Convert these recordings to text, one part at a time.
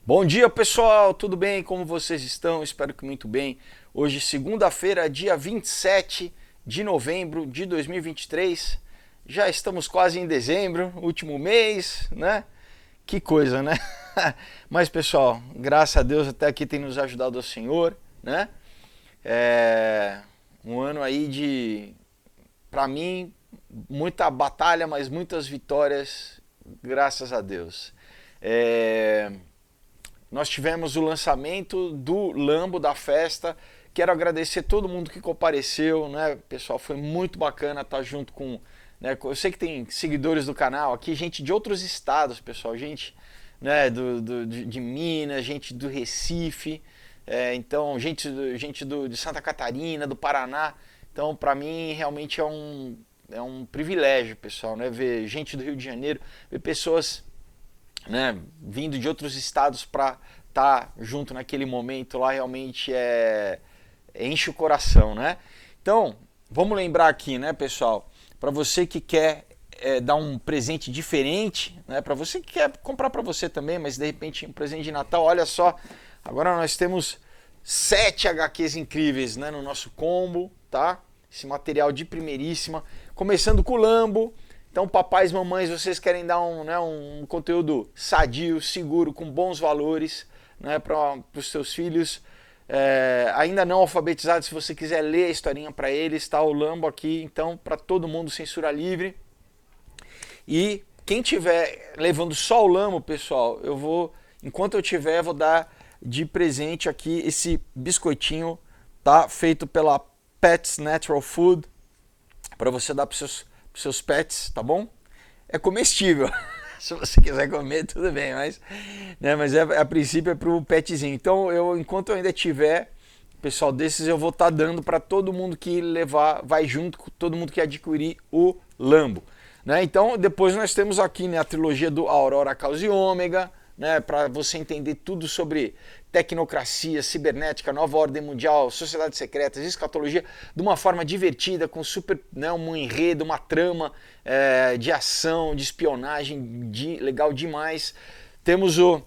Bom dia, pessoal, tudo bem? Como vocês estão? Espero que muito bem. Hoje, segunda-feira, dia 27 de novembro de 2023. Já estamos quase em dezembro, último mês, né? Que coisa, né? Mas, pessoal, graças a Deus até aqui tem nos ajudado o Senhor, né? É um ano aí de, pra mim, muita batalha, mas muitas vitórias, graças a Deus. Nós tivemos o lançamento do Lambo da festa. Quero agradecer todo mundo que compareceu, né, pessoal? Foi muito bacana estar junto com, né, eu sei que tem seguidores do canal aqui, gente de outros estados, pessoal, gente, né, de Minas, gente do Recife, então gente de Santa Catarina, do Paraná. Então, para mim, realmente é um privilégio, pessoal, né, ver gente do Rio de Janeiro, ver pessoas, né, vindo de outros estados para estar junto naquele momento lá, realmente enche o coração, né? Então, vamos lembrar aqui, né, pessoal, para você que quer dar um presente diferente, né, para você que quer comprar para você também, mas de repente um presente de Natal, olha só, agora nós temos 7 HQs incríveis, né, no nosso combo, tá? Esse material de primeiríssima, começando com o Lambo. Então, papais, mamães, vocês querem dar um conteúdo sadio, seguro, com bons valores, né, para os seus filhos, ainda não alfabetizados, se você quiser ler a historinha para eles, está o Lambo aqui, então, para todo mundo, censura livre. E quem tiver levando só o Lambo, pessoal, enquanto eu tiver, vou dar de presente aqui esse biscoitinho, tá? Feito pela Pets Natural Food, para você dar para seus pets, tá bom? É comestível. Se você quiser comer, tudo bem, mas a princípio é pro petzinho. Então, enquanto eu ainda tiver, pessoal, desses eu vou estar dando para todo mundo que levar, vai junto com todo mundo que adquirir o Lambo, né? Então, depois nós temos aqui, né, a trilogia do Aurora, Caos e Ômega, né, para você entender tudo sobre tecnocracia, cibernética, nova ordem mundial, sociedades secretas, escatologia, de uma forma divertida, com super, né, um enredo, uma trama de ação, de espionagem, legal demais. Temos um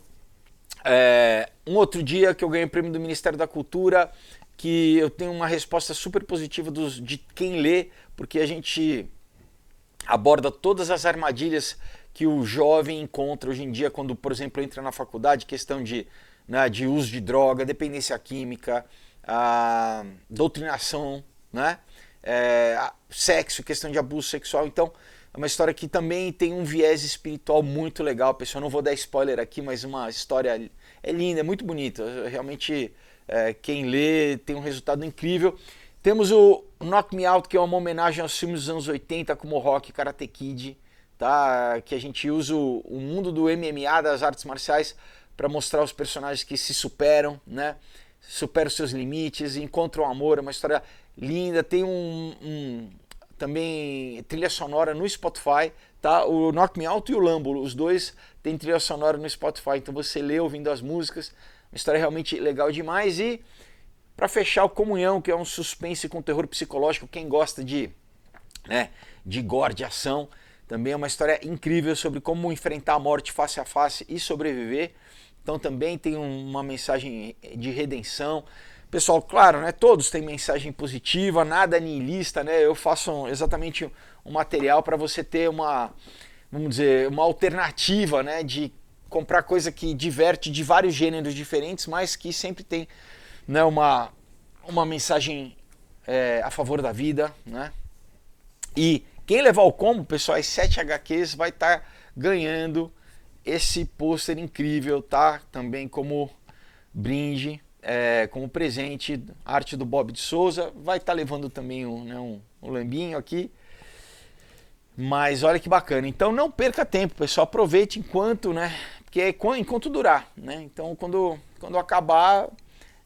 outro dia que eu ganhei o prêmio do Ministério da Cultura, que eu tenho uma resposta super positiva de quem lê, porque a gente aborda todas as armadilhas que o jovem encontra hoje em dia quando, por exemplo, entra na faculdade, questão de uso de droga, dependência química, doutrinação, né? Sexo, questão de abuso sexual. Então, é uma história que também tem um viés espiritual muito legal, pessoal. Não vou dar spoiler aqui, mas uma história linda, é muito bonita. Realmente, quem lê tem um resultado incrível. Temos o Knock Me Out, que é uma homenagem aos filmes dos anos 80, como Rock, Karate Kid, tá? Que a gente usa o mundo do MMA, das artes marciais, para mostrar os personagens que se superam, né? Superam seus limites, encontram amor. É uma história linda. Tem também trilha sonora no Spotify, tá? O Knock Me Out e o Lambo, os dois têm trilha sonora no Spotify. Então você lê ouvindo as músicas. Uma história realmente legal demais. E para fechar, o Comunhão, que é um suspense com terror psicológico. Quem gosta de gore, de ação, também é uma história incrível sobre como enfrentar a morte face a face e sobreviver. Então também tem uma mensagem de redenção. Pessoal, claro, né, todos têm mensagem positiva, nada niilista, né? Eu faço exatamente um material para você ter vamos dizer, uma alternativa, né, de comprar coisa que diverte de vários gêneros diferentes, mas que sempre tem, né, uma mensagem a favor da vida, né? E quem levar o combo, pessoal, as 7 HQs vai estar ganhando esse pôster incrível, tá? Também como brinde, como presente, arte do Bob de Souza. Vai estar levando também um lambinho aqui. Mas olha que bacana. Então não perca tempo, pessoal. Aproveite enquanto, né? Porque enquanto durar, né? Então quando acabar,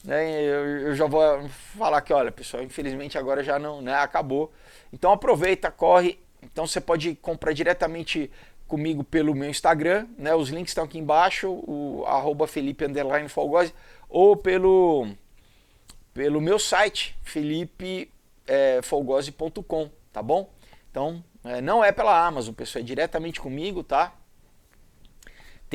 né, eu já vou falar que, olha, pessoal, infelizmente agora já não, né, acabou. Então aproveita, corre. Então você pode comprar diretamente comigo pelo meu Instagram, né? Os links estão aqui embaixo, o @Felipe_Folgose, ou pelo meu site, felipefolgose.com, tá bom? Então, não é pela Amazon, pessoal, é diretamente comigo, tá?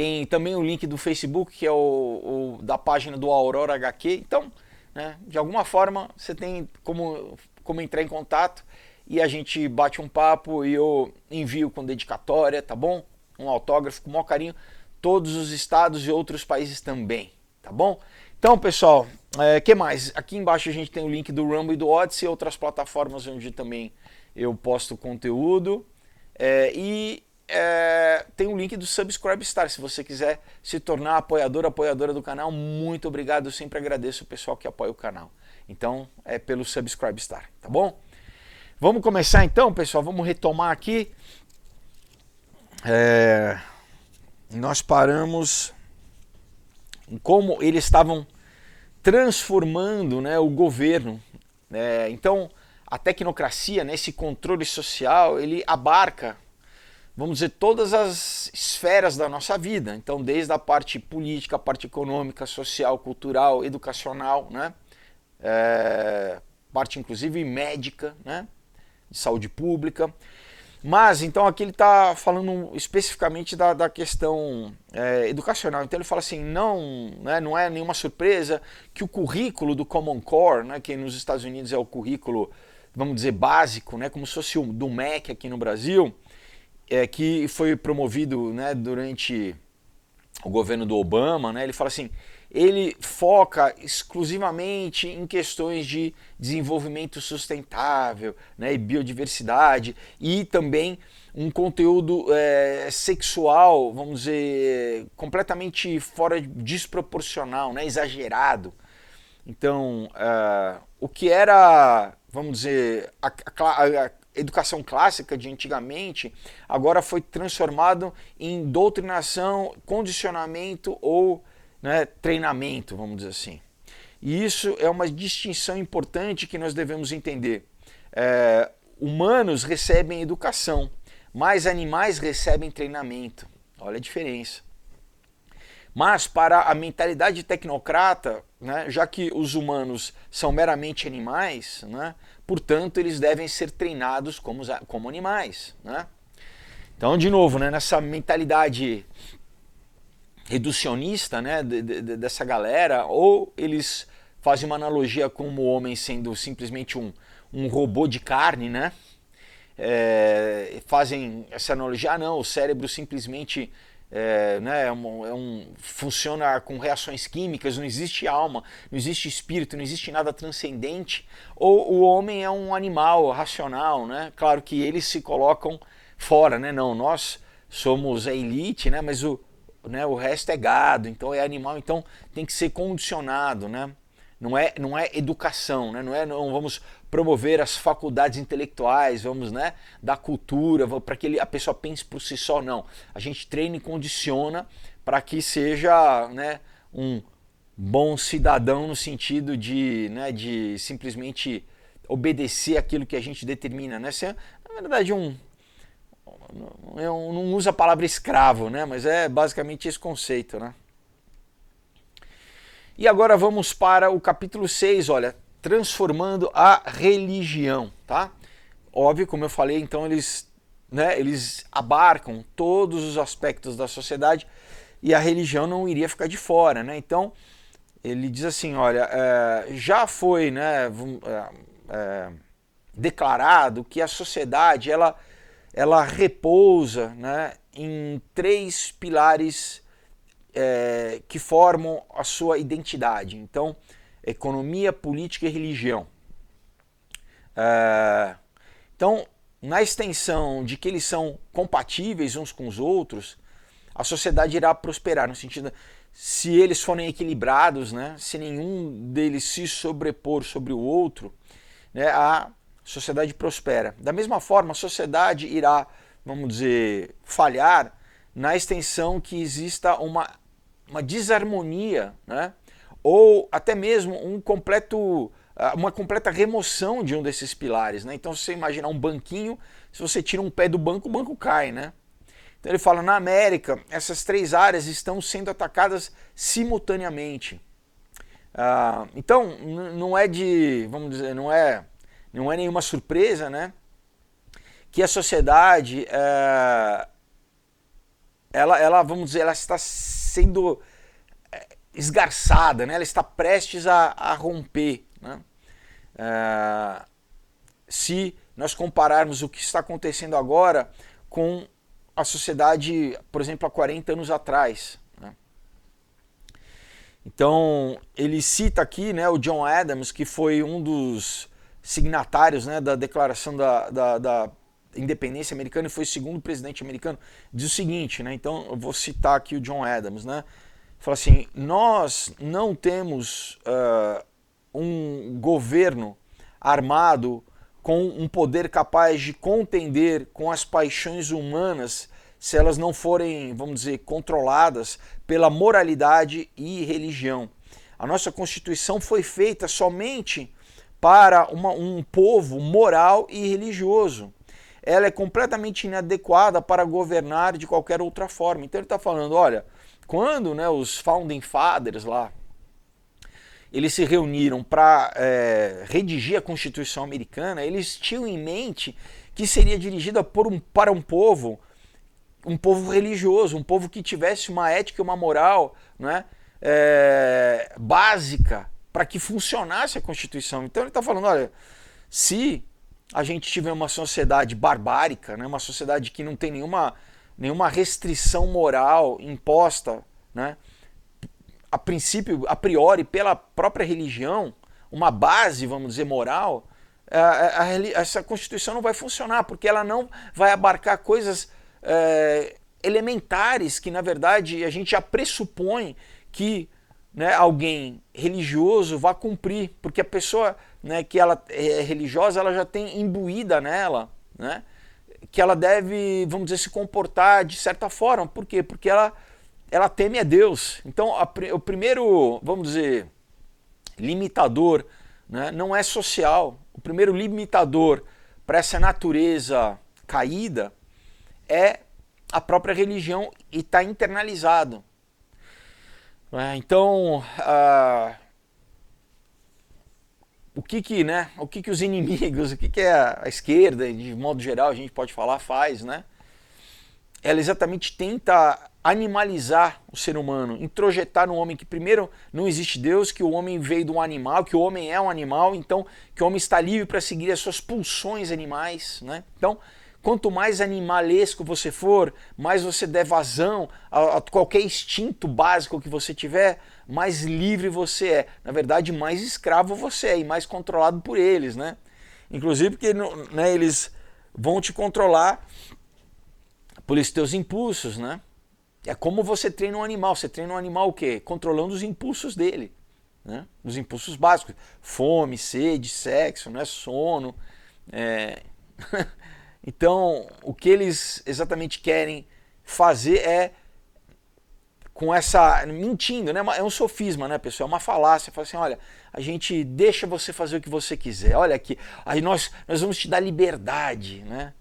Tem também o link do Facebook, que é o da página do Aurora HQ. Então, né, de alguma forma, você tem como entrar em contato e a gente bate um papo e eu envio com dedicatória, tá bom? Um autógrafo com o maior carinho. Todos os estados e outros países também, tá bom? Então, pessoal, que mais? Aqui embaixo a gente tem o link do Rumble e do Odyssey, outras plataformas onde também eu posto conteúdo. Tem o link do Subscribe Star, se você quiser se tornar apoiadora do canal. Muito obrigado, eu sempre agradeço o pessoal que apoia o canal. Então, é pelo Subscribe Star, tá bom? Vamos começar então, pessoal, vamos retomar aqui. Nós paramos em como eles estavam transformando, né, o governo. Então, a tecnocracia, né, esse controle social, ele abarca, vamos dizer, todas as esferas da nossa vida. Então, desde a parte política, a parte econômica, social, cultural, educacional, né, parte inclusive médica, né, de saúde pública. Mas, então, aqui ele está falando especificamente da questão educacional. Então, ele fala assim, não é nenhuma surpresa que o currículo do Common Core, né, que nos Estados Unidos é o currículo, vamos dizer, básico, né, como se fosse o do MEC aqui no Brasil, que foi promovido, né, durante o governo do Obama, né, ele fala assim, ele foca exclusivamente em questões de desenvolvimento sustentável, né, e biodiversidade, e também um conteúdo sexual, vamos dizer, completamente desproporcional, né, exagerado. Então, o que era, vamos dizer, a educação clássica de antigamente, agora foi transformado em doutrinação, condicionamento ou, né, treinamento, vamos dizer assim. E isso é uma distinção importante que nós devemos entender. Humanos recebem educação, mas animais recebem treinamento. Olha a diferença. Mas para a mentalidade tecnocrata, né, já que os humanos são meramente animais, né, portanto eles devem ser treinados como animais. Né? Então, de novo, né, nessa mentalidade reducionista, né, dessa galera, ou eles fazem uma analogia com o homem sendo simplesmente um robô de carne, né? Fazem essa analogia, não, o cérebro simplesmente funciona com reações químicas, não existe alma, não existe espírito, não existe nada transcendente, ou o homem é um animal racional, né? Claro que eles se colocam fora, né? Não, nós somos a elite, né? Mas o resto é gado, então é animal, então tem que ser condicionado, né? Não é educação, né? Não vamos promover as faculdades intelectuais, vamos, né, da cultura, para que a pessoa pense por si só, não. A gente treina e condiciona para que seja, né, um bom cidadão no sentido de, né, de simplesmente obedecer aquilo que a gente determina, né? Isso é, na verdade, eu não uso a palavra escravo, né? Mas é basicamente esse conceito, né? E agora vamos para o capítulo 6, olha, transformando a religião, tá? Óbvio, como eu falei, então eles abarcam todos os aspectos da sociedade e a religião não iria ficar de fora, né? Então, ele diz assim, olha, já foi, né, declarado que a sociedade, ela repousa, né, em 3 pilares que formam a sua identidade. Então, economia, política e religião. Então, na extensão de que eles são compatíveis uns com os outros, a sociedade irá prosperar, no sentido, se eles forem equilibrados, né, se nenhum deles se sobrepor sobre o outro, né, a sociedade prospera. Da mesma forma, a sociedade irá, vamos dizer, falhar na extensão que exista uma desarmonia, né? Ou até mesmo uma completa remoção de um desses pilares. Né? Então, se você imaginar um banquinho, se você tira um pé do banco, o banco cai. Né? Então, ele fala, na América, essas 3 áreas estão sendo atacadas simultaneamente. Então, não é vamos dizer, não é nenhuma surpresa, né, que a sociedade vamos dizer, ela está sendo esgarçada, né? Ela está prestes a romper, né? Se nós compararmos o que está acontecendo agora com a sociedade, por exemplo, há 40 anos atrás, né? Então, ele cita aqui, né, o John Adams, que foi um dos signatários, né, da Declaração da Independência Americana e foi o segundo presidente americano, diz o seguinte, né? Então, eu vou citar aqui o John Adams, né? Fala assim: nós não temos um governo armado com um poder capaz de contender com as paixões humanas se elas não forem, vamos dizer, controladas pela moralidade e religião. A nossa Constituição foi feita somente para um povo moral e religioso. Ela é completamente inadequada para governar de qualquer outra forma. Então ele está falando, olha, quando, né, os Founding Fathers lá, eles se reuniram para redigir a Constituição americana, eles tinham em mente que seria dirigida para um povo religioso, um povo que tivesse uma ética e uma moral, né, básica para que funcionasse a Constituição. Então ele está falando, olha, se a gente tiver uma sociedade barbárica, né, uma sociedade que não tem nenhuma restrição moral imposta, né, a princípio, a priori, pela própria religião, uma base, vamos dizer, moral, essa Constituição não vai funcionar, porque ela não vai abarcar coisas elementares que, na verdade, a gente já pressupõe que, né, alguém religioso vá cumprir, porque a pessoa, né, que ela é religiosa, ela já tem imbuída nela, né, que ela deve, vamos dizer, se comportar de certa forma. Por quê? Porque ela teme a Deus. Então, o primeiro, vamos dizer, limitador, né, não é social. O primeiro limitador para essa natureza caída é a própria religião e está internalizado. Então, o que os inimigos, o que a esquerda, de modo geral, a gente pode falar, faz, né? Ela exatamente tenta animalizar o ser humano, introjetar no homem que primeiro não existe Deus, que o homem veio de um animal, que o homem é um animal, então que o homem está livre para seguir as suas pulsões animais, né? Então, quanto mais animalesco você for, mais você der vazão a qualquer instinto básico que você tiver, mais livre você é. Na verdade, mais escravo você é e mais controlado por eles, né? Inclusive porque, né, eles vão te controlar pelos teus impulsos, né? É como você treina um animal. Você treina um animal o quê? Controlando os impulsos dele, né? Os impulsos básicos. Fome, sede, sexo, né? Sono. Então, o que eles exatamente querem fazer é, com essa, mentindo, né? É um sofisma, né, pessoal? É uma falácia. Fala assim, olha, a gente deixa você fazer o que você quiser. Olha aqui, aí nós vamos te dar liberdade, né?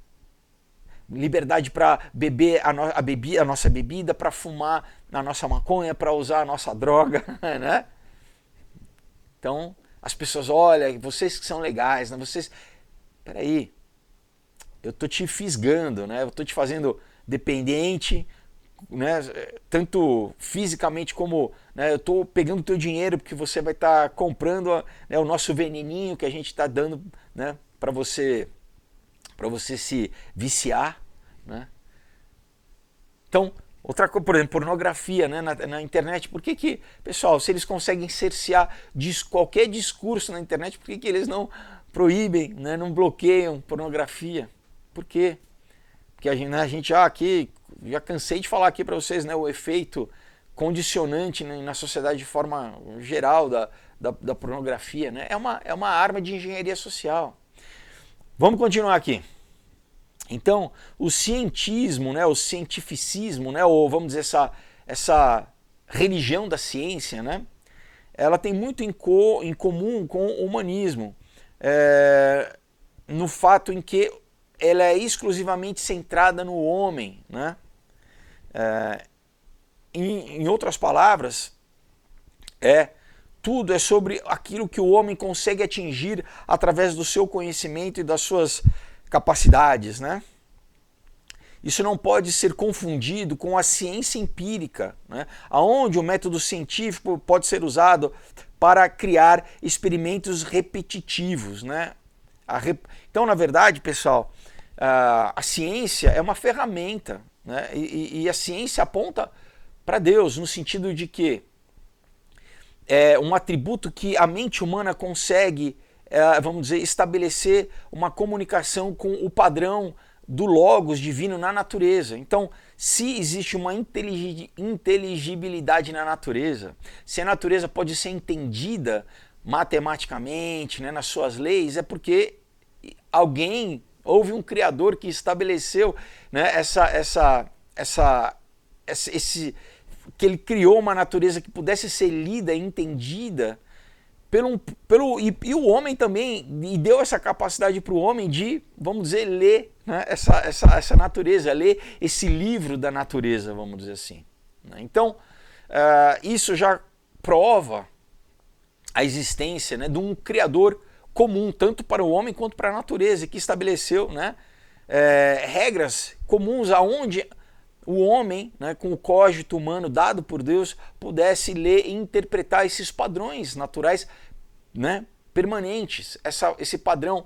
Liberdade para beber a nossa bebida, para fumar a nossa maconha, para usar a nossa droga, né? Então, as pessoas, olha, vocês que são legais, né? Vocês, peraí, eu tô te fisgando, né? Eu tô te fazendo dependente, né? Tanto fisicamente como, né, eu tô pegando o teu dinheiro porque você vai estar comprando, né, o nosso veneninho que a gente está dando, né, para você se viciar, né? Então, outra coisa, por exemplo, pornografia, né, na internet. Por que, pessoal, se eles conseguem cercear qualquer discurso na internet, por que eles não proíbem, né, não bloqueiam pornografia? Por quê? Porque a gente aqui, já cansei de falar aqui para vocês, né, o efeito condicionante, né, na sociedade de forma geral da pornografia, né? É uma arma de engenharia social. Vamos continuar aqui. Então, o cientismo, né, o cientificismo, né, ou vamos dizer essa religião da ciência, né, ela tem muito em comum com o humanismo, no fato em que ela é exclusivamente centrada no homem, né? Em outras palavras, tudo é sobre aquilo que o homem consegue atingir através do seu conhecimento e das suas capacidades, né? Isso não pode ser confundido com a ciência empírica, né? Onde o método científico pode ser usado para criar experimentos repetitivos, né? Então, na verdade, pessoal, a ciência é uma ferramenta, né? E a ciência aponta para Deus, no sentido de que é um atributo que a mente humana consegue, vamos dizer, estabelecer uma comunicação com o padrão do Logos divino na natureza. Então, se existe uma inteligibilidade na natureza, se a natureza pode ser entendida matematicamente, né, nas suas leis, é porque houve um criador que estabeleceu, né, que ele criou uma natureza que pudesse ser lida e entendida e o homem também, e deu essa capacidade para o homem de, vamos dizer, ler, né, essa natureza, ler esse livro da natureza, vamos dizer assim. Então, isso já prova a existência, né, de um criador comum, tanto para o homem quanto para a natureza, que estabeleceu, né, regras comuns aonde o homem, né, com o cógito humano dado por Deus, pudesse ler e interpretar esses padrões naturais, né, permanentes. Esse padrão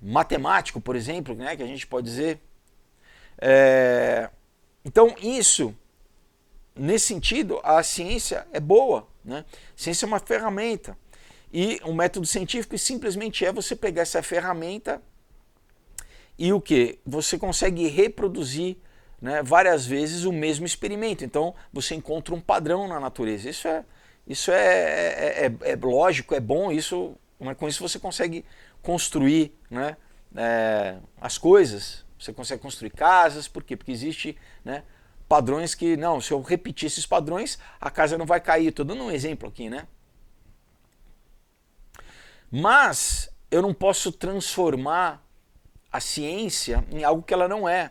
matemático, por exemplo, né, que a gente pode dizer. Então, nesse sentido, a ciência é boa, né? A ciência é uma ferramenta. E um método científico simplesmente é você pegar essa ferramenta e o que? Você consegue reproduzir, né, várias vezes o mesmo experimento. Então você encontra um padrão na natureza. Isso é lógico, é bom. Com isso você consegue construir, né, as coisas. Você consegue construir casas. Por quê? Porque existe, né, padrões que, não, se eu repetir esses padrões, a casa não vai cair. Estou dando um exemplo aqui, né? Mas eu não posso transformar a ciência em algo que ela não é.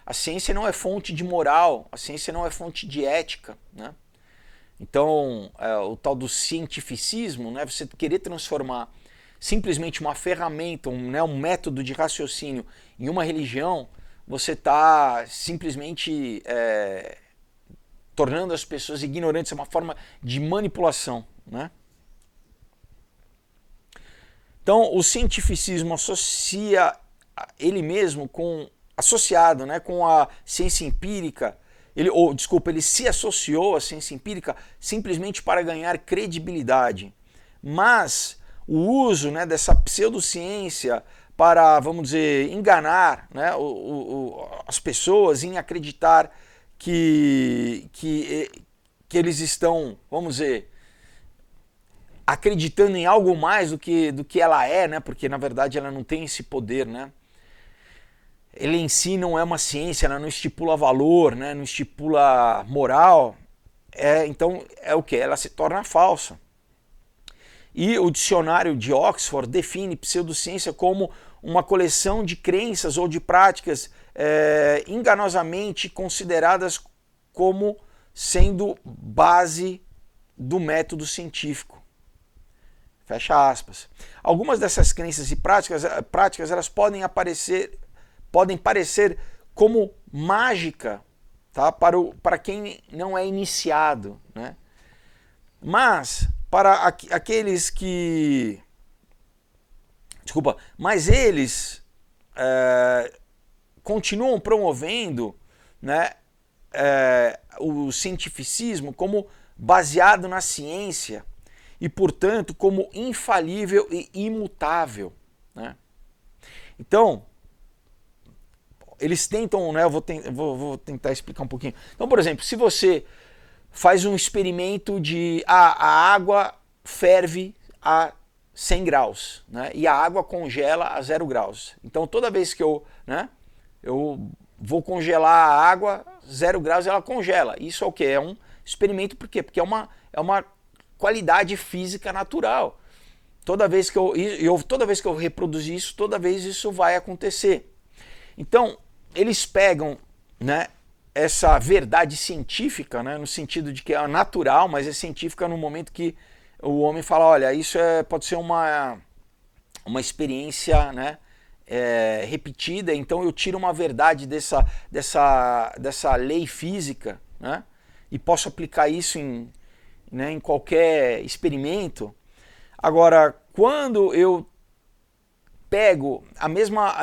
A ciência não é fonte de moral, a ciência não é fonte de ética, né? Então, o tal do cientificismo, né, você querer transformar simplesmente uma ferramenta, um método de raciocínio em uma religião, você está simplesmente tornando as pessoas ignorantes, é uma forma de manipulação, né? Então, o cientificismo associa ele mesmo associado, né, com a ciência empírica, ele se associou à ciência empírica simplesmente para ganhar credibilidade. Mas o uso, né, dessa pseudociência para, vamos dizer, enganar, né, as pessoas em acreditar que eles estão, vamos dizer, acreditando em algo mais do que ela é, né, porque na verdade ela não tem esse poder, né? Ele em si não é uma ciência, ela não estipula valor, né, não estipula moral, então é o que? Ela se torna falsa. E o dicionário de Oxford define pseudociência como uma coleção de crenças ou de práticas enganosamente consideradas como sendo base do método científico. Fecha aspas. Algumas dessas crenças e práticas elas podem parecer como mágica, tá? Para quem não é iniciado, né? Mas para aqueles que... Desculpa, mas eles continuam promovendo, né, o cientificismo como baseado na ciência e, portanto, como infalível e imutável, né? Então, eles tentam, né, eu vou tentar explicar um pouquinho. Então, por exemplo, se você faz um experimento de a água ferve a 100 graus, né, e a água congela a 0 graus. Então, toda vez que eu vou congelar a água, 0 graus ela congela. Isso é o quê? É um experimento, por quê? Porque é uma qualidade física natural. Toda vez que eu reproduzir isso, toda vez isso vai acontecer. Então, eles pegam, né, essa verdade científica, né, no sentido de que é natural, mas é científica no momento que o homem fala, olha, isso pode ser uma experiência, né, repetida, então eu tiro uma verdade dessa lei física, né? E posso aplicar isso em qualquer experimento. Agora, quando eu pego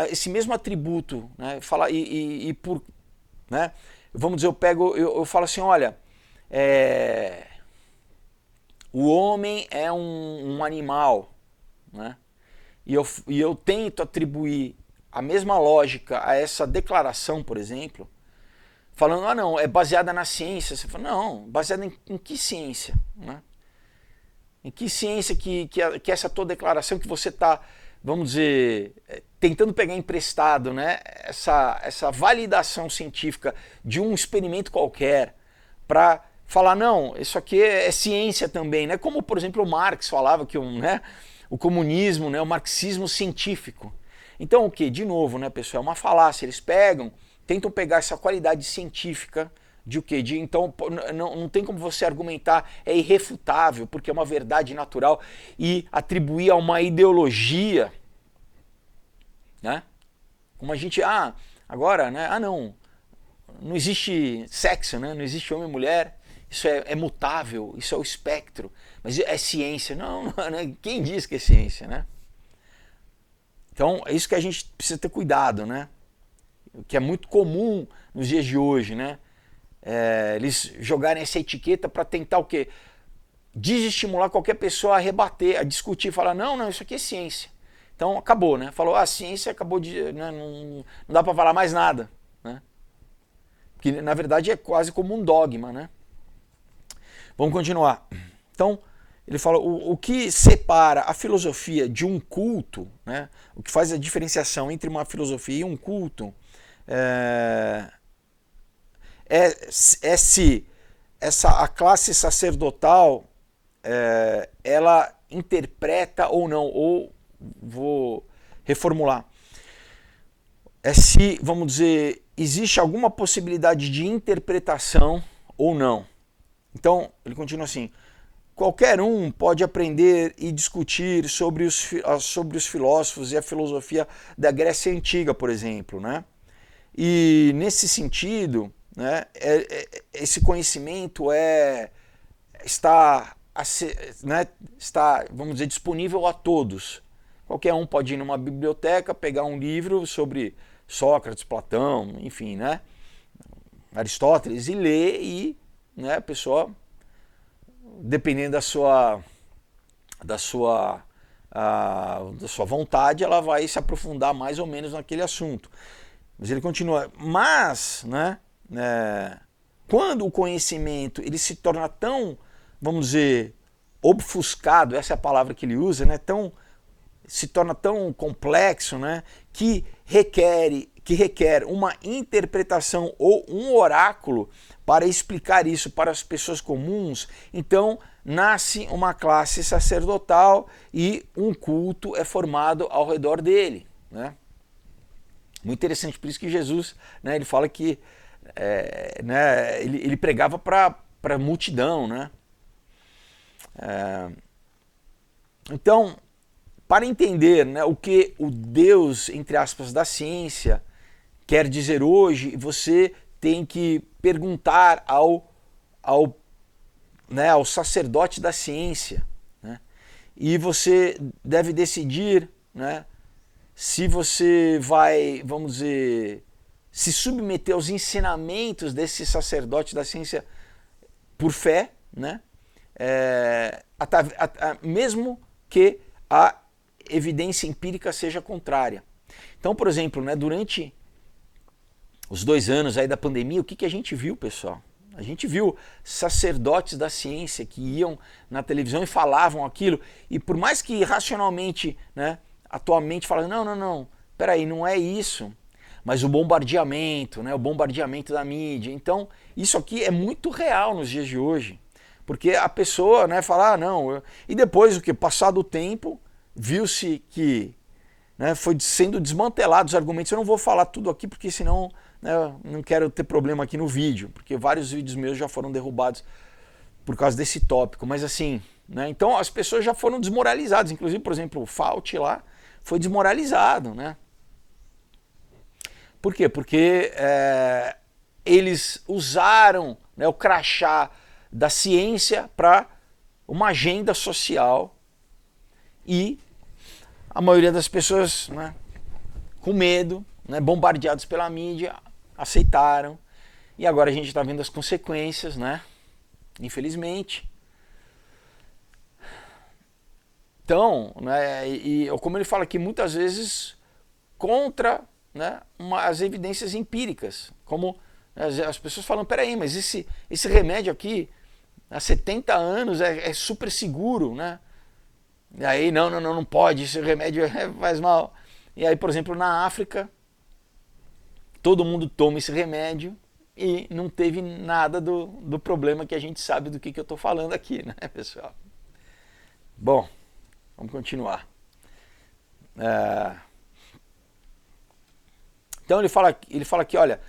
esse mesmo atributo, né, né, vamos dizer, eu falo assim, olha, o homem é um animal, né? E eu tento atribuir a mesma lógica a essa declaração, por exemplo, falando, não, é baseada na ciência. Você fala, não, baseada em que ciência? Né? Em que ciência que essa tua declaração que você está, vamos dizer, tentando pegar emprestado, né? Essa validação científica de um experimento qualquer para falar, não, isso aqui é ciência também, né? Como, por exemplo, o Marx falava que o comunismo, né, o marxismo científico. Então o que? De novo, né, pessoal, é uma falácia. Eles tentam pegar essa qualidade científica de o quê? Então não tem como você argumentar, é irrefutável, porque é uma verdade natural, e atribuir a uma ideologia, né? Como a gente, agora, né, não existe sexo, né, não existe homem e mulher, isso é mutável, isso é o espectro, mas é ciência. Não, quem diz que é ciência, né? Então é isso que a gente precisa ter cuidado, né? O que é muito comum nos dias de hoje, né? Eles jogarem essa etiqueta para tentar o quê? Desestimular qualquer pessoa a rebater, a discutir, falar, não, isso aqui é ciência. Então acabou, né? Falou, a ciência acabou de... Né, não dá para falar mais nada, né? Porque na verdade é quase como um dogma, né? Vamos continuar. Então, ele fala, o que separa a filosofia de um culto, né? O que faz a diferenciação entre uma filosofia e um culto, se a classe sacerdotal ela interpreta ou não, ou vou reformular, se, vamos dizer, existe alguma possibilidade de interpretação ou não. Então, ele continua assim, qualquer um pode aprender e discutir sobre os filósofos e a filosofia da Grécia Antiga, por exemplo, né? E nesse sentido, né, esse conhecimento está, vamos dizer, disponível a todos. Qualquer um pode ir numa biblioteca, pegar um livro sobre Sócrates, Platão, enfim, né, Aristóteles, e ler, e, né, a pessoa, dependendo da sua vontade, ela vai se aprofundar mais ou menos naquele assunto. Mas ele continua, né, quando o conhecimento ele se torna tão, vamos dizer, obfuscado, essa é a palavra que ele usa, né, se torna tão complexo, né, que requer uma interpretação ou um oráculo para explicar isso para as pessoas comuns, então nasce uma classe sacerdotal e um culto é formado ao redor dele, né? Muito interessante, por isso que Jesus, né, ele fala que né, ele pregava para a multidão, né? Então, para entender, né, o que o Deus, entre aspas, da ciência quer dizer hoje, você tem que perguntar ao sacerdote da ciência, né? E você deve decidir, né, se você vai, vamos dizer, se submeter aos ensinamentos desse sacerdote da ciência por fé, né? Mesmo que a evidência empírica seja contrária. Então, por exemplo, né, durante os 2 anos aí da pandemia, o que a gente viu, pessoal? A gente viu sacerdotes da ciência que iam na televisão e falavam aquilo, e por mais que racionalmente, né, atualmente falando, não, peraí, não é isso, mas o bombardeamento, né, o bombardeamento da mídia, então isso aqui é muito real nos dias de hoje, porque a pessoa, né, fala, e depois o que? Passado o tempo, viu-se que, né, foi sendo desmantelados os argumentos. Eu não vou falar tudo aqui porque senão, né, eu não quero ter problema aqui no vídeo, porque vários vídeos meus já foram derrubados por causa desse tópico, mas assim, né, então as pessoas já foram desmoralizadas, inclusive, por exemplo, o Fauci lá foi desmoralizado, né? Por quê? Porque eles usaram, né, o crachá da ciência para uma agenda social e a maioria das pessoas, né, com medo, né, bombardeados pela mídia, aceitaram. E agora a gente está vendo as consequências, né? Infelizmente. Então, né, como ele fala aqui, muitas vezes contra, né, as evidências empíricas. Como as pessoas falam, peraí, mas esse remédio aqui, há 70 anos, é super seguro, né? E aí, não pode, esse remédio faz mal. E aí, por exemplo, na África, todo mundo toma esse remédio e não teve nada do problema que a gente sabe do que eu estou falando aqui, né, pessoal? Bom, vamos continuar. Então ele fala aqui, olha,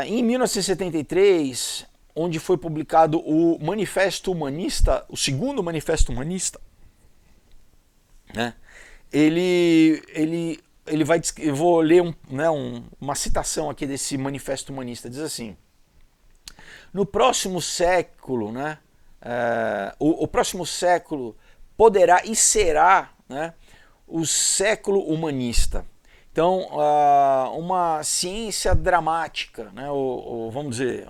em 1973, onde foi publicado o Manifesto Humanista, o segundo Manifesto Humanista, né? Ele vai, eu vou ler uma citação aqui desse Manifesto Humanista, diz assim: no próximo século, né, o próximo século poderá e será, né, o século humanista. Então, uma ciência dramática, né, vamos dizer,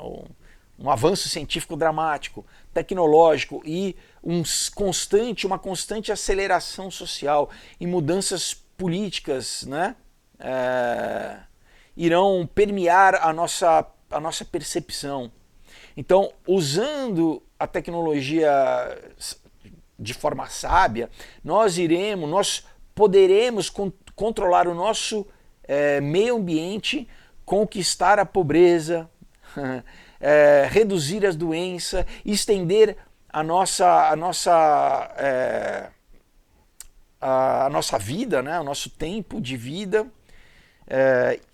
um avanço científico dramático, tecnológico e uma constante aceleração social e mudanças políticas, né, irão permear a nossa percepção. Então, usando a tecnologia de forma sábia, nós poderemos controlar o nosso meio ambiente, conquistar a pobreza, reduzir as doenças, estender a nossa vida, né, o nosso tempo de vida,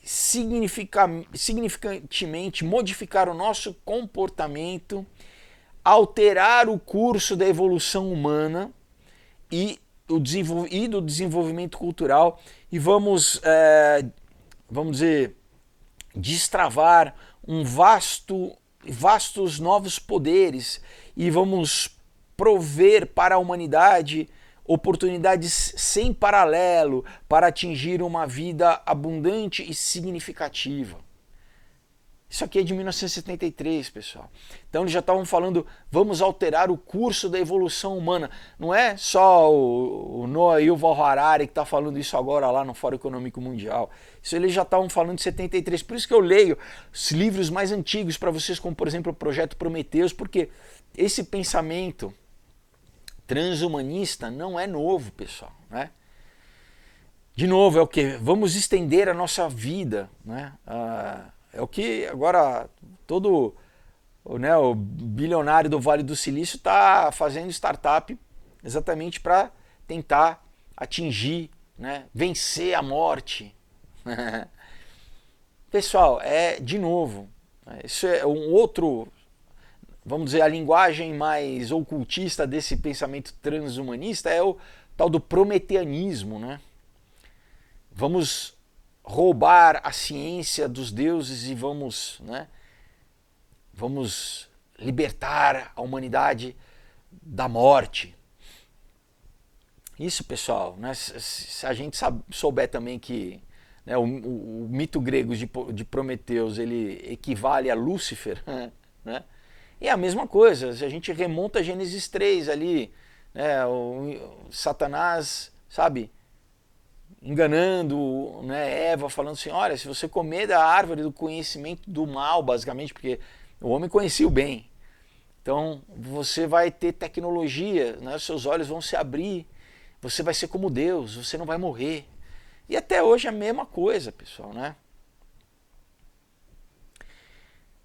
significantemente modificar o nosso comportamento, alterar o curso da evolução humana e do desenvolvimento cultural, e vamos dizer, destravar vastos novos poderes, e vamos prover para a humanidade oportunidades sem paralelo para atingir uma vida abundante e significativa. Isso aqui é de 1973, pessoal. Então eles já estavam falando, vamos alterar o curso da evolução humana. Não é só o Noah Yuval Harari que está falando isso agora lá no Fórum Econômico Mundial. Isso eles já estavam falando em 73. Por isso que eu leio os livros mais antigos para vocês, como por exemplo o Projeto Prometheus, porque esse pensamento transhumanista não é novo, pessoal, né? De novo, é o que? Vamos estender a nossa vida, né? É o que agora todo, né, o bilionário do Vale do Silício está fazendo startup exatamente para tentar atingir, né, vencer a morte. Pessoal, de novo, isso é um outro, vamos dizer, a linguagem mais ocultista desse pensamento transhumanista é o tal do prometeanismo, né? Vamos roubar a ciência dos deuses e vamos libertar a humanidade da morte. Isso, pessoal, né? Se a gente souber também que, né, o mito grego de Prometeus ele equivale a Lúcifer, né? E é a mesma coisa, se a gente remonta a Gênesis 3 ali, né, o Satanás, sabe, enganando, né, Eva, falando assim, olha, se você comer da árvore do conhecimento do mal, basicamente, porque o homem conhecia o bem, então você vai ter tecnologia, né, seus olhos vão se abrir, você vai ser como Deus, você não vai morrer. E até hoje é a mesma coisa, pessoal, né?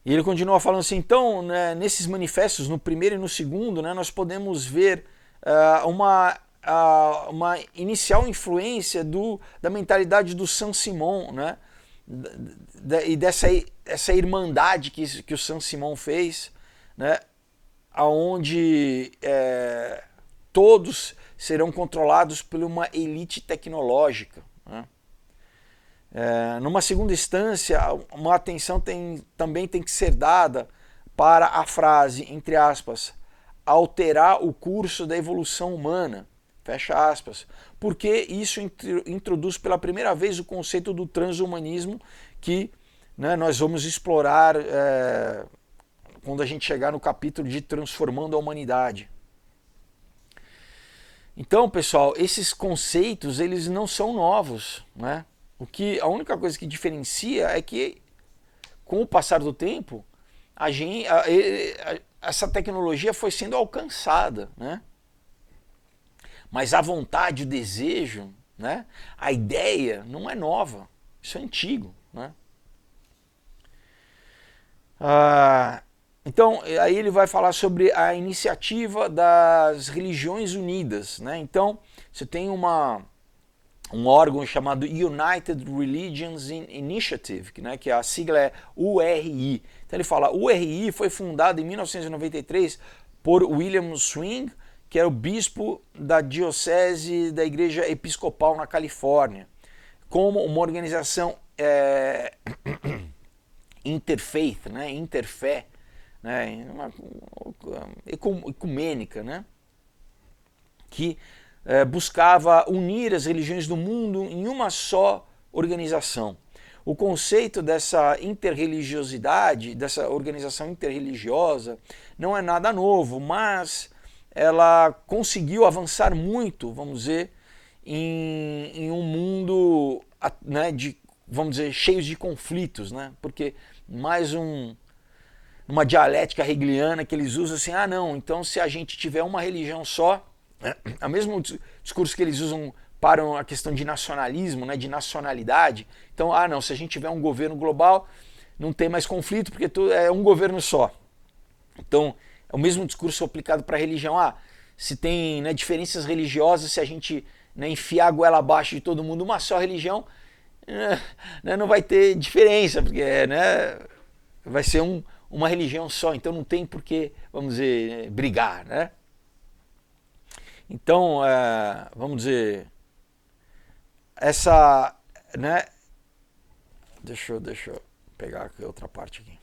E ele continua falando assim, então, né, nesses manifestos, no primeiro e no segundo, né, nós podemos ver uma inicial influência da mentalidade do Saint-Simon, né? E essa irmandade que o Saint-Simon fez, né? Onde todos serão controlados por uma elite tecnológica, né? Numa segunda instância, uma atenção também tem que ser dada para a frase, entre aspas, alterar o curso da evolução humana, fecha aspas, porque isso introduz pela primeira vez o conceito do transhumanismo que, né, nós vamos explorar quando a gente chegar no capítulo de Transformando a Humanidade. Então, pessoal, esses conceitos eles não são novos, né? A única coisa que diferencia é que, com o passar do tempo, essa tecnologia foi sendo alcançada, né? Mas a vontade, o desejo, né? A ideia não é nova, isso é antigo, né? Então, aí ele vai falar sobre a iniciativa das Religiões Unidas, né? Então, você tem um órgão chamado United Religions Initiative, né, que a sigla é URI. Então ele fala, o URI foi fundado em 1993 por William Swing, que era o bispo da diocese da Igreja Episcopal na Califórnia, como uma organização interfaith, né, interfé, né, ecumênica, né, que buscava unir as religiões do mundo em uma só organização. O conceito dessa interreligiosidade, dessa organização interreligiosa, não é nada novo, mas ela conseguiu avançar muito, vamos dizer, em um mundo, né, vamos dizer, cheio de conflitos, né? Porque uma dialética hegeliana que eles usam assim, não, então se a gente tiver uma religião só, o mesmo discurso que eles usam para a questão de nacionalismo, né, de nacionalidade. Então, não, se a gente tiver um governo global, não tem mais conflito, porque é um governo só. Então, é o mesmo discurso aplicado para a religião. Se tem, né, diferenças religiosas, se a gente, né, enfiar a goela abaixo de todo mundo uma só religião, né, não vai ter diferença, porque, né, vai ser uma religião só, então não tem por que, vamos dizer, brigar, né? Então, vamos dizer, essa, né? Deixa eu pegar aqui outra parte aqui.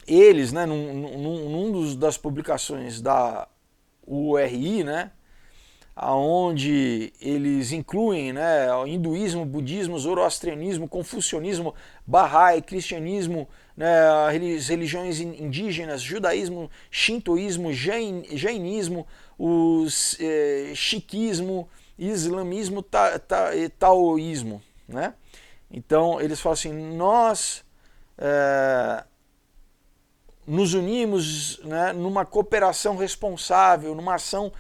Eles, né, num das publicações da URI, né, onde eles incluem, né, o hinduísmo, budismo, zoroastrianismo, confucionismo, bahá'í, cristianismo, né, as religiões indígenas, judaísmo, shintoísmo, jainismo, os sikhismo, islamismo, taoísmo, né? Então eles falam assim, nós nos unimos, né, numa cooperação responsável, numa ação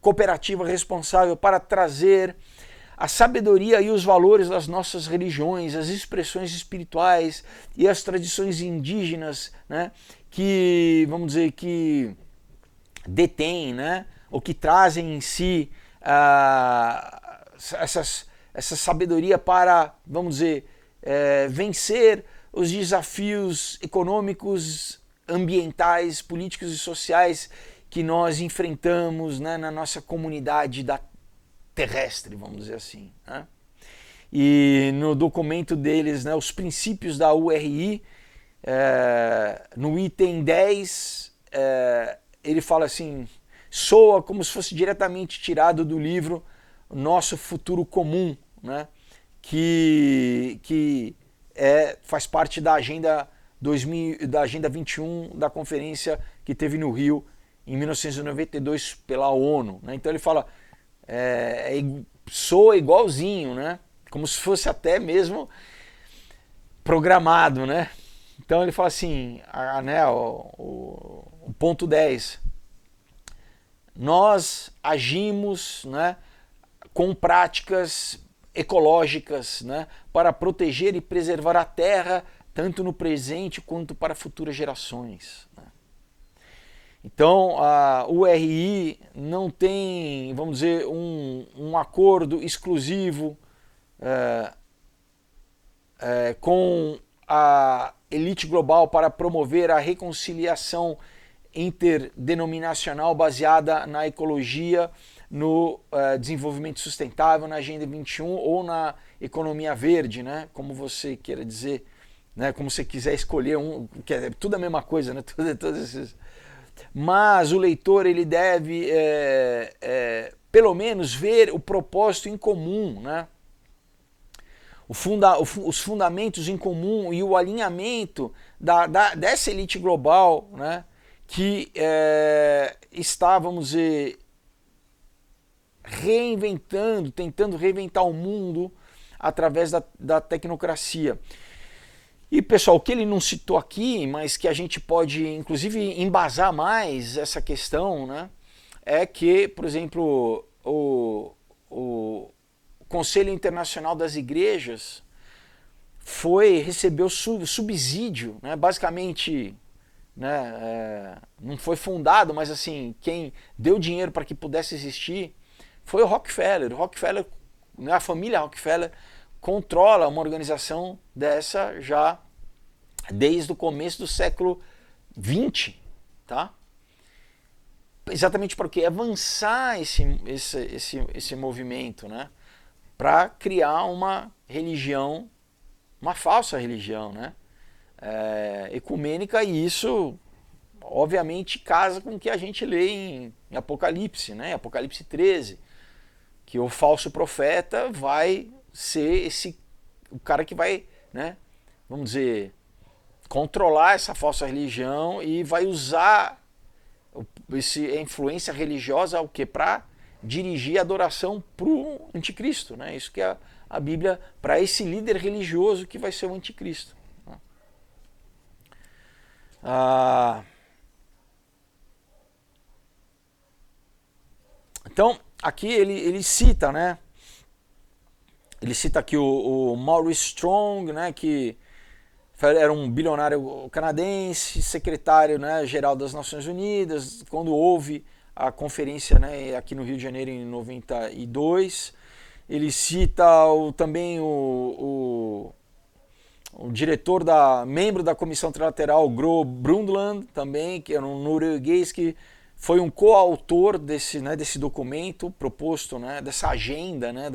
cooperativa responsável para trazer a sabedoria e os valores das nossas religiões, as expressões espirituais e as tradições indígenas, né, que, vamos dizer, que detêm, né, ou que trazem em si essa sabedoria para, vamos dizer, vencer os desafios econômicos, ambientais, políticos e sociais que nós enfrentamos, né, na nossa comunidade terrestre, vamos dizer assim, né? E no documento deles, né, os princípios da URI, no item 10, ele fala assim, soa como se fosse diretamente tirado do livro Nosso Futuro Comum, né, que faz parte da Agenda 21 da conferência que teve no Rio em 1992 pela ONU, né? Então ele fala, soa igualzinho, né? Como se fosse até mesmo programado, né? Então ele fala assim, né, o ponto 10, nós agimos, né, com práticas ecológicas, né, para proteger e preservar a Terra, tanto no presente quanto para futuras gerações, né? Então, a URI não tem, vamos dizer, um acordo exclusivo com a elite global para promover a reconciliação interdenominacional baseada na ecologia, no desenvolvimento sustentável, na Agenda 21 ou na economia verde, né? Como você queira dizer, né? Como você quiser escolher um, que é tudo a mesma coisa, né? Todos esses. Mas o leitor ele deve pelo menos ver o propósito em comum, né? Os fundamentos em comum e o alinhamento dessa elite global, né? Que está, vamos dizer, reinventando, tentando reinventar o mundo através da tecnocracia. E, pessoal, o que ele não citou aqui, mas que a gente pode, inclusive, embasar mais essa questão, né, é que, por exemplo, o Conselho Internacional das Igrejas recebeu subsídio, né, basicamente, né, não foi fundado, mas assim, quem deu dinheiro para que pudesse existir foi o Rockefeller. O Rockefeller, né, a família Rockefeller controla uma organização dessa já desde o começo do século XX, tá? Exatamente para quê? Avançar esse movimento, né? Para criar uma religião, uma falsa religião, né? Ecumênica, e isso obviamente casa com o que a gente lê em Apocalipse, né? Apocalipse 13, que o falso profeta vai ser o cara que vai, né, vamos dizer, controlar essa falsa religião e vai usar a influência religiosa para dirigir a adoração para o anticristo, né? Isso que é a Bíblia para esse líder religioso que vai ser o anticristo. Então, aqui ele cita, né? Ele cita aqui o Maurice Strong, né, que era um bilionário canadense, secretário, né, geral das Nações Unidas, quando houve a conferência, né, aqui no Rio de Janeiro em 92. Ele cita também o diretor membro da Comissão Trilateral, Gro Brundtland, também, que era um norueguês que foi um coautor desse documento proposto, né, dessa agenda, né,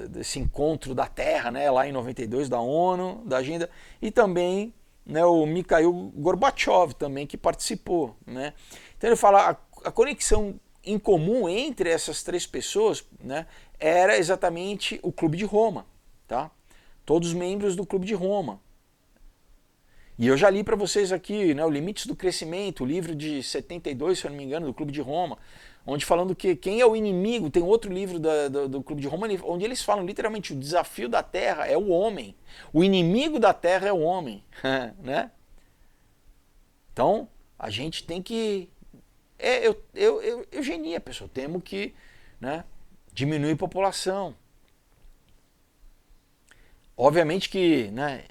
desse encontro da Terra, né, lá em 92, da ONU, da agenda, e também, né, o Mikhail Gorbachev também, que participou, né. Então ele fala a conexão em comum entre essas três pessoas, né, era exatamente o Clube de Roma, tá? Todos membros do Clube de Roma. E eu já li para vocês aqui, né, o Limites do Crescimento, o livro de 72, se eu não me engano, do Clube de Roma, onde falando que quem é o inimigo, tem outro livro do Clube de Roma, onde eles falam literalmente o desafio da Terra é o homem, o inimigo da Terra é o homem, né? Então, a gente tem que... eugenia, pessoal, temos que, né, diminuir a população. Obviamente que, né,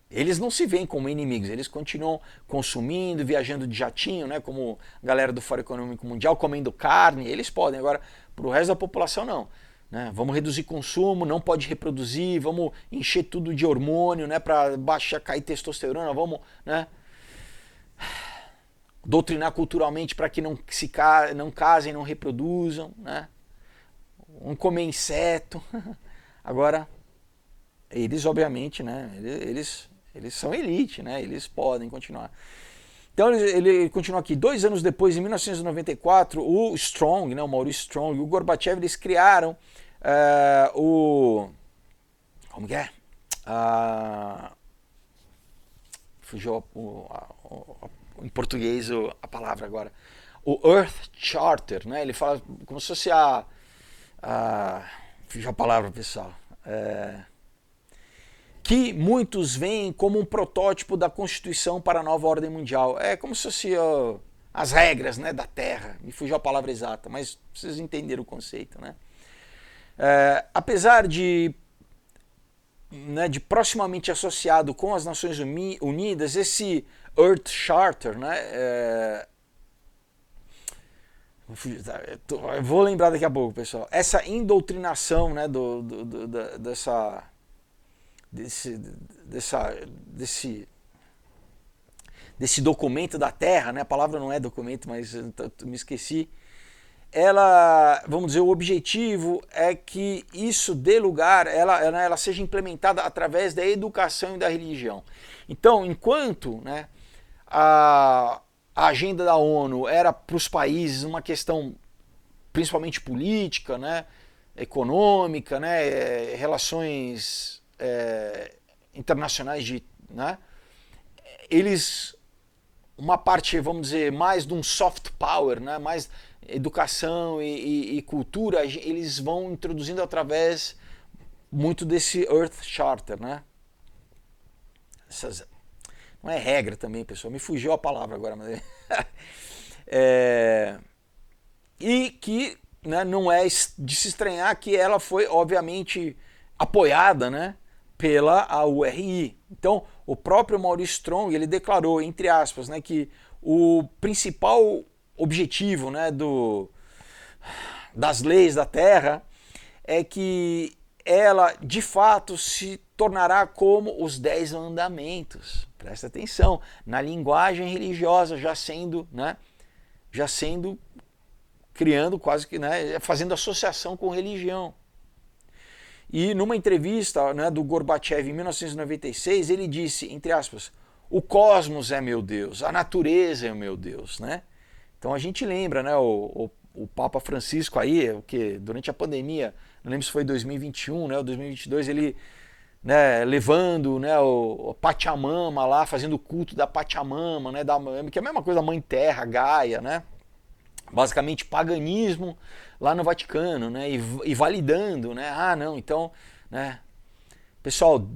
eles não se veem como inimigos, eles continuam consumindo, viajando de jatinho, né, como a galera do Fórum Econômico Mundial, comendo carne, eles podem. Agora, para o resto da população, não. Né? Vamos reduzir consumo, não pode reproduzir, vamos encher tudo de hormônio, né, para cair testosterona, vamos, né, doutrinar culturalmente para que não casem, não reproduzam, né? Vamos comer inseto. Agora, eles obviamente, né, eles são elite, né? Eles podem continuar. Então ele continua aqui. 2 anos depois, em 1994, o Strong, né, o Maurice Strong e o Gorbachev, eles criaram como que é? Fugiu em português a palavra agora. O Earth Charter, né? Ele fala como se fosse fugiu a palavra, pessoal. Que muitos veem como um protótipo da Constituição para a nova ordem mundial. É como se fosse as regras, né, da Terra. Me fugiu a palavra exata, mas vocês entenderam o conceito, né? Apesar de proximamente associado com as Nações Unidas, esse Earth Charter, né, eu vou lembrar daqui a pouco, pessoal. Essa indoutrinação, né, desse documento da Terra, né? A palavra não é documento, mas eu me esqueci. Ela, vamos dizer, o objetivo é que isso dê lugar, ela seja implementada através da educação e da religião. Então, enquanto, né, a agenda da ONU era para os países uma questão principalmente política, né, econômica, né, relações internacionais, né, eles, uma parte, vamos dizer, mais de um soft power, né, mais educação e cultura, eles vão introduzindo através muito desse Earth Charter, né? Não é regra também, pessoal, me fugiu a palavra agora, mas e que, né, não é de se estranhar que ela foi obviamente apoiada, né, pela URI. Então, o próprio Maurice Strong, ele declarou, entre aspas, né, que o principal objetivo, né, das leis da Terra é que ela de fato se tornará como os 10 mandamentos. Presta atenção, na linguagem religiosa já sendo criando quase que, né, fazendo associação com religião. E numa entrevista, né, do Gorbachev em 1996, ele disse, entre aspas, o cosmos é meu Deus, a natureza é o meu Deus, né? Então a gente lembra, né, o Papa Francisco aí, o que durante a pandemia, não lembro se foi 2021, né, ou 2022, ele, né, levando, né, o Pachamama lá, fazendo o culto da Pachamama, né, que é a mesma coisa da Mãe Terra, Gaia, né? Basicamente paganismo lá no Vaticano, né, e validando, né? Ah, não, então, né, pessoal,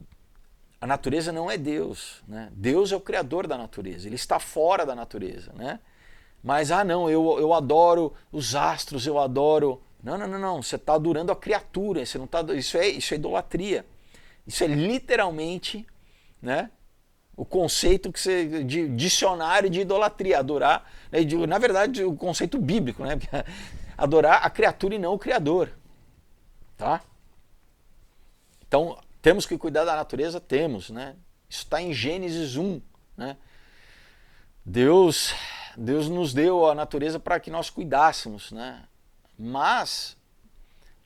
a natureza não é Deus, né? Deus é o criador da natureza, ele está fora da natureza, né? Mas, não, eu adoro os astros, eu adoro... Não, você está adorando a criatura, você não tá, isso é idolatria. Isso é literalmente, né, o conceito de dicionário de idolatria, adorar, né, na verdade o conceito bíblico, né, adorar a criatura e não o Criador. Tá? Então, temos que cuidar da natureza? Temos, né? Isso está em Gênesis 1, né? Deus nos deu a natureza para que nós cuidássemos, né? Mas,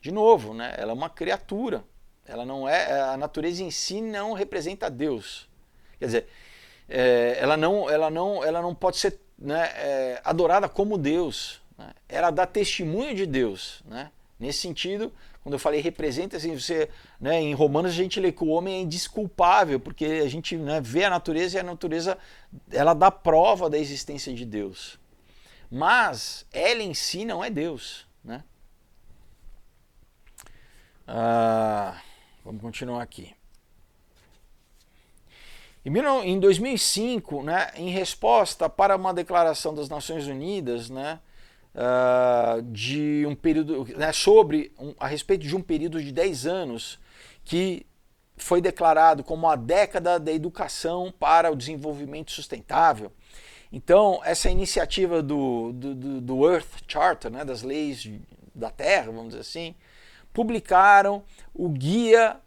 de novo, né, ela é uma criatura. Ela não é, a natureza em si não representa Deus. Quer dizer, ela não pode ser, né, adorada como Deus, né? Ela dá testemunho de Deus, né? Nesse sentido, quando eu falei representa, assim, você, né, em Romanos a gente lê que o homem é indesculpável, porque a gente, né, vê a natureza e a natureza ela dá prova da existência de Deus. Mas ela em si não é Deus, né? Vamos continuar aqui. Em 2005, né, em resposta para uma declaração das Nações Unidas, né, de um período, né, a respeito de um período de 10 anos que foi declarado como a década da educação para o desenvolvimento sustentável. Então, essa iniciativa do Earth Charter, né, das leis da Terra, vamos dizer assim, publicaram o guia,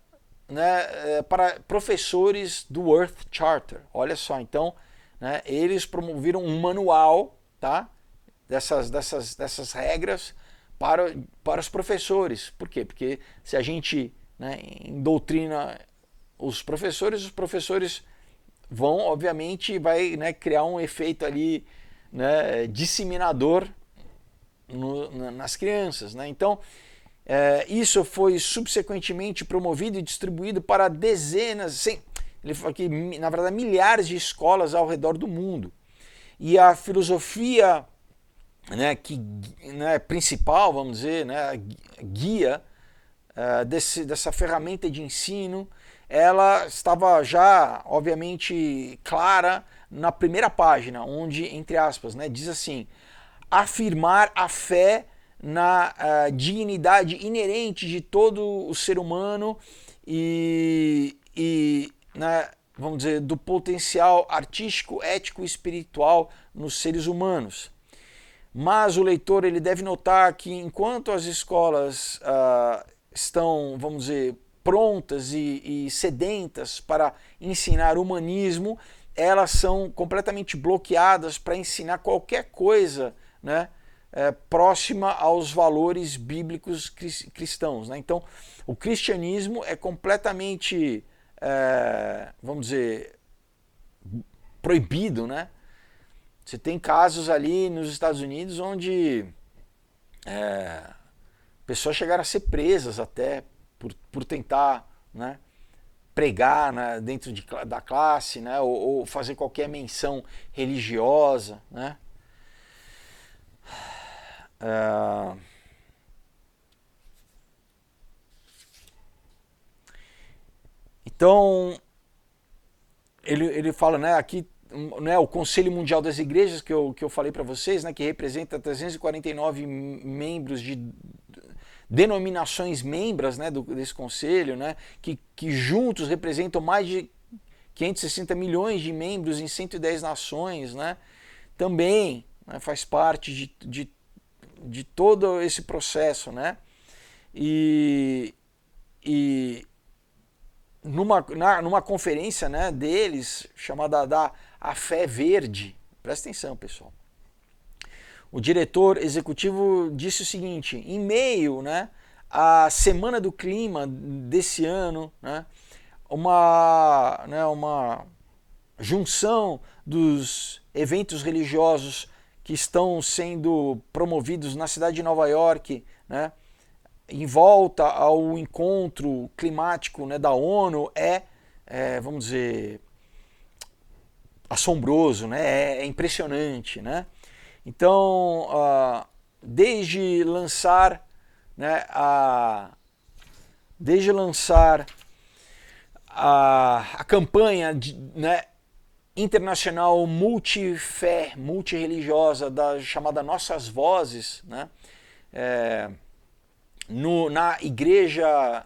né, para professores do Earth Charter. Olha só, então, né, eles promoveram um manual, tá, dessas regras para os professores. Por quê? Porque se a gente, né, indoutrina os professores vão, obviamente, né, criar um efeito ali, né, disseminador nas crianças, né? Então, isso foi subsequentemente promovido e distribuído para dezenas, ele falou aqui, na verdade, milhares de escolas ao redor do mundo. E a filosofia, né, né, principal, vamos dizer, né, guia dessa ferramenta de ensino, ela estava já, obviamente, clara na primeira página, onde, entre aspas, né, diz assim: afirmar a fé na dignidade inerente de todo o ser humano e né, vamos dizer, do potencial artístico, ético e espiritual nos seres humanos. Mas o leitor ele deve notar que enquanto as escolas estão, vamos dizer, prontas e sedentas para ensinar humanismo, elas são completamente bloqueadas para ensinar qualquer coisa, né, próxima aos valores bíblicos cristãos, né? Então, o cristianismo é completamente, vamos dizer, proibido, né? Você tem casos ali nos Estados Unidos onde pessoas chegaram a ser presas até por tentar, né, pregar, né, dentro da classe, né, ou fazer qualquer menção religiosa, né. Então, ele fala, né, aqui, né, o Conselho Mundial das Igrejas, que eu falei para vocês, né, que representa 349 membros de denominações membras, né, desse conselho, né, que juntos representam mais de 560 milhões de membros em 110 nações, né, também, né, faz parte de todo esse processo, né, e numa conferência, né, deles, chamada A Fé Verde, presta atenção, pessoal, o diretor executivo disse o seguinte: em meio, né, à Semana do Clima desse ano, né, uma junção dos eventos religiosos que estão sendo promovidos na cidade de Nova York, né, em volta ao encontro climático, né, da ONU, vamos dizer, assombroso, né, é impressionante, né? Então, desde lançar, né, a campanha né, internacional multifé, multireligiosa, chamada Nossas Vozes, né, na igreja,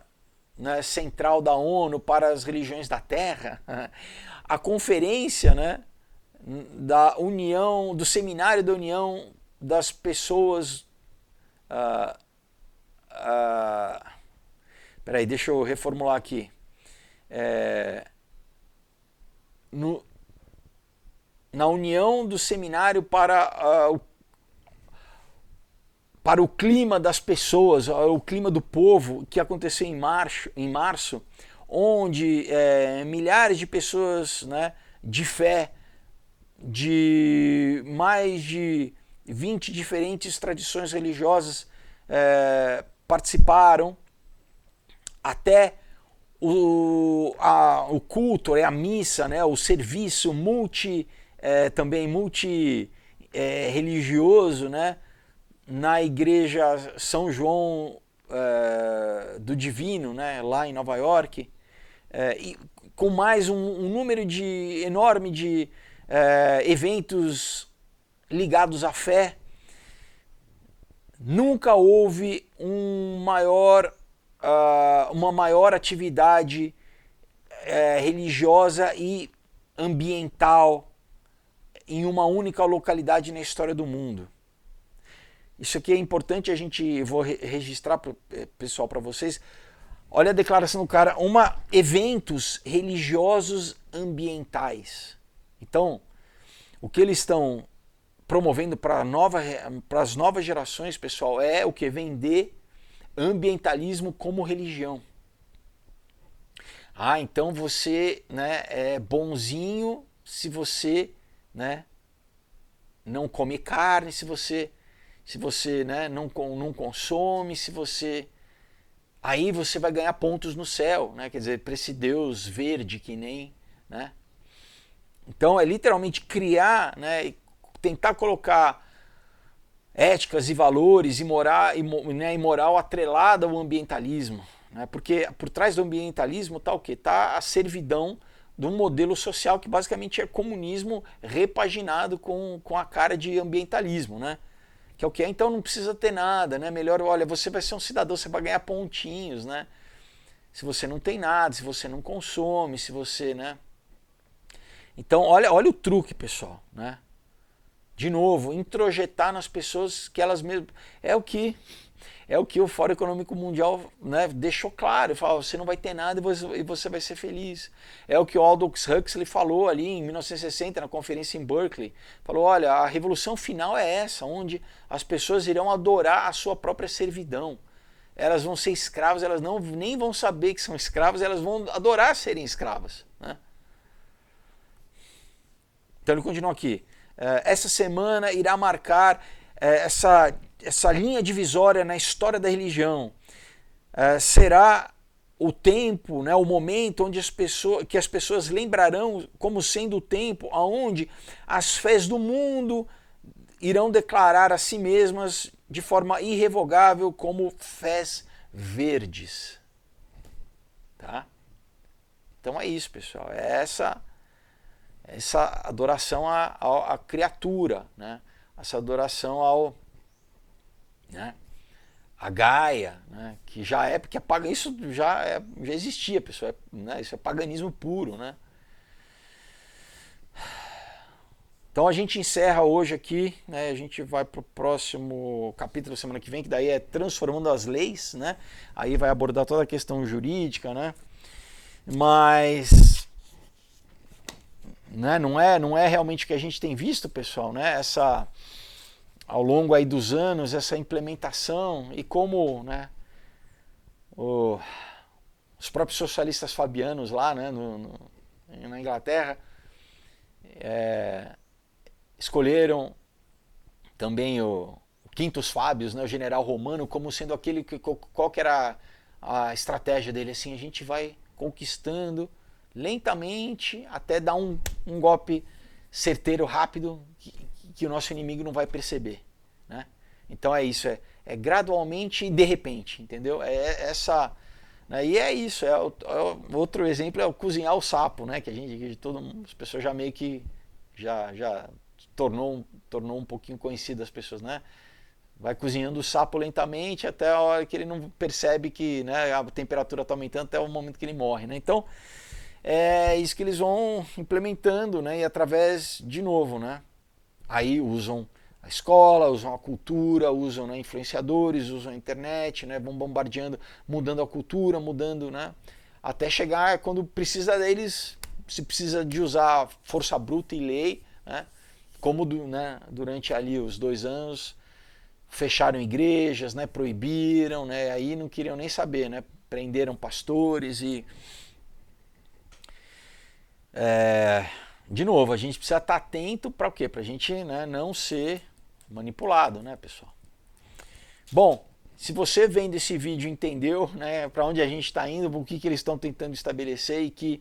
né, central da ONU para as religiões da Terra, a conferência, né, da união, do seminário da união das pessoas. Peraí, deixa eu reformular aqui. Na união do seminário para o clima das pessoas, o clima do povo, que aconteceu em março, onde milhares de pessoas, né, de fé, de mais de 20 diferentes tradições religiosas participaram, até o culto, a missa, né, o serviço também multi religioso, né, na igreja São João do Divino, né, lá em Nova York, e com mais um número enorme de eventos ligados à fé. Nunca houve uma maior atividade religiosa e ambiental em uma única localidade na história do mundo. Isso aqui é importante, vou registrar, pessoal, para vocês. Olha a declaração do cara: eventos religiosos ambientais. Então, o que eles estão promovendo para as novas gerações, pessoal, é o que? Vender ambientalismo como religião. Então você, né, é bonzinho se você, né, não come carne, se você né, não consome, aí você vai ganhar pontos no céu, né? Quer dizer, para esse Deus verde que nem, né? Então é literalmente criar, né, e tentar colocar éticas e valores e moral atrelada ao ambientalismo, né? Porque por trás do ambientalismo está o quê? Está a servidão de um modelo social que basicamente é comunismo repaginado com a cara de ambientalismo, né? Que é o que é, então não precisa ter nada, né? Melhor, olha, você vai ser um cidadão, você vai ganhar pontinhos, né? Se você não tem nada, se você não consome, se você, né? Então, olha o truque, pessoal, né? De novo, introjetar nas pessoas que elas mesmas... É o que É o que o Fórum Econômico Mundial, né, deixou claro. Ele falou, você não vai ter nada e você vai ser feliz. É o que o Aldous Huxley falou ali em 1960, na conferência em Berkeley. Falou, olha, a revolução final é essa, onde as pessoas irão adorar a sua própria servidão. Elas vão ser escravas, elas nem vão saber que são escravas, elas vão adorar serem escravas, né? Então ele continua aqui. Essa semana irá marcar essa linha divisória na história da religião. Será o tempo, né, o momento onde que as pessoas lembrarão como sendo o tempo onde as fés do mundo irão declarar a si mesmas de forma irrevogável como fés verdes. Tá? Então é isso, pessoal. É essa adoração à criatura, né? Essa adoração né, a Gaia, né? Que já é, porque isso já existia, pessoal, né? Isso é paganismo puro, né? Então a gente encerra hoje aqui, né? A gente vai para o próximo capítulo semana que vem, que daí é transformando as leis, né? Aí vai abordar toda a questão jurídica, né? Mas né, não é realmente o que a gente tem visto, pessoal, né? Ao longo aí dos anos, essa implementação e como, né, os próprios socialistas fabianos lá, né, na Inglaterra, escolheram também o Quintus Fábios, né, o general romano, como sendo aquele qual que era a estratégia dele, assim, a gente vai conquistando lentamente até dar um golpe certeiro, rápido, que o nosso inimigo não vai perceber, né? Então é isso, é gradualmente e de repente, entendeu? Né? E é isso, outro exemplo é o cozinhar o sapo, né? Que as pessoas já meio que já tornou um pouquinho conhecido as pessoas, né? Vai cozinhando o sapo lentamente até a hora que ele não percebe que, né, a temperatura está aumentando até o momento que ele morre, né? Então é isso que eles vão implementando, né? E através, de novo, né? Aí usam a escola, usam a cultura, usam, né, influenciadores, usam a internet, né? Vão bombardeando, mudando a cultura, mudando, né? Até chegar quando precisa deles, se precisa de usar força bruta e lei, né? Como né, durante ali os 2 anos fecharam igrejas, né? Proibiram, né? Aí não queriam nem saber, né? Prenderam pastores e de novo, a gente precisa estar atento para o quê? Para a gente, né, não ser manipulado, né, pessoal? Bom, se você vendo esse vídeo entendeu, né, para onde a gente está indo, o que eles estão tentando estabelecer e que,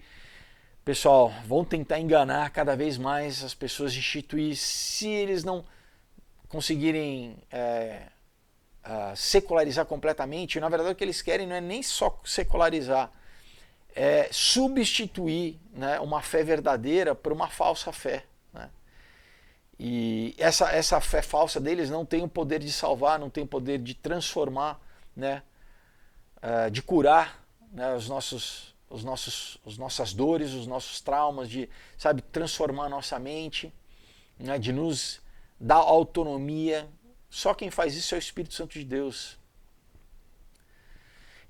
pessoal, vão tentar enganar cada vez mais as pessoas, instituir, se eles não conseguirem secularizar completamente, na verdade o que eles querem não é nem só secularizar, substituir, né, uma fé verdadeira por uma falsa fé, né? E essa fé falsa deles não tem o poder de salvar, não tem o poder de transformar, né, de curar, né, as nossas dores, os nossos traumas, de, sabe, transformar a nossa mente, né, de nos dar autonomia. Só quem faz isso é o Espírito Santo de Deus.